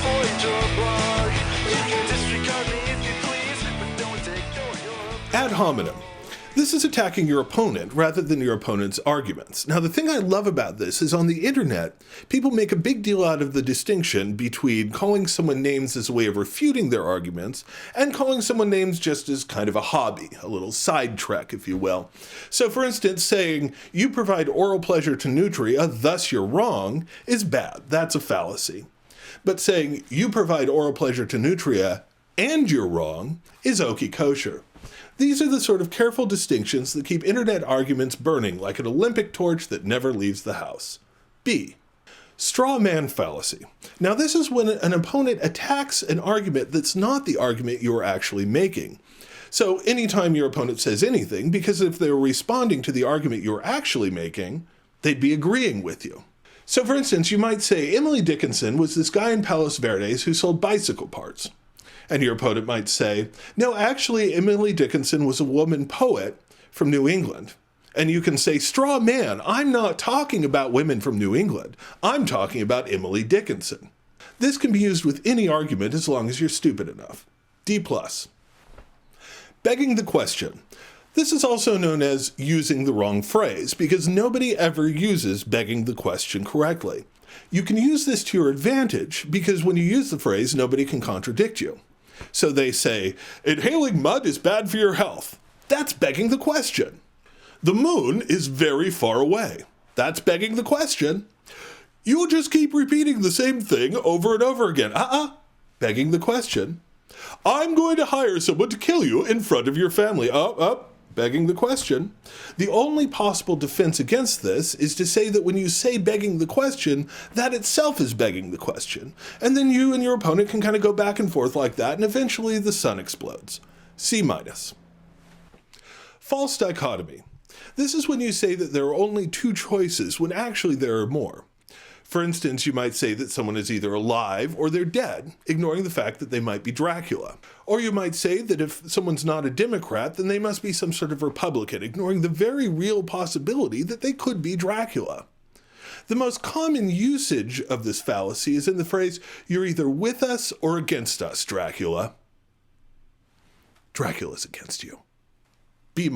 avoid your blog. You can disregard me if you please, but don't ignore your... Ad hominem. This is attacking your opponent rather than your opponent's arguments. Now, the thing I love about this is on the internet, people make a big deal out of the distinction between calling someone names as a way of refuting their arguments and calling someone names just as kind of a hobby, a little sidetrack, if you will. So, for instance, saying, you provide oral pleasure to nutria, thus you're wrong, is bad. That's a fallacy. But saying, you provide oral pleasure to nutria and you're wrong, is okie kosher. These are the sort of careful distinctions that keep internet arguments burning like an Olympic torch that never leaves the house. B. Straw man fallacy. Now, this is when an opponent attacks an argument that's not the argument you're actually making. So anytime your opponent says anything, because if they were responding to the argument you're actually making, they'd be agreeing with you. So for instance, you might say Emily Dickinson was this guy in Palos Verdes who sold bicycle parts. And your opponent might say, no, actually, Emily Dickinson was a woman poet from New England. And you can say, straw man, I'm not talking about women from New England. I'm talking about Emily Dickinson. This can be used with any argument as long as you're stupid enough. D+. Begging the question. This is also known as using the wrong phrase, because nobody ever uses begging the question correctly. You can use this to your advantage, because when you use the phrase, nobody can contradict you. So they say, inhaling mud is bad for your health. That's begging the question. The moon is very far away. That's begging the question. You'll just keep repeating the same thing over and over again. Begging the question. I'm going to hire someone to kill you in front of your family. Begging the question. The only possible defense against this is to say that when you say begging the question, that itself is begging the question. And then you and your opponent can kind of go back and forth like that, and eventually the sun explodes. C-. False dichotomy. This is when you say that there are only two choices when actually there are more. For instance, you might say that someone is either alive or they're dead, ignoring the fact that they might be Dracula. Or you might say that if someone's not a Democrat, then they must be some sort of Republican, ignoring the very real possibility that they could be Dracula. The most common usage of this fallacy is in the phrase, you're either with us or against us, Dracula. Dracula's against you. B-.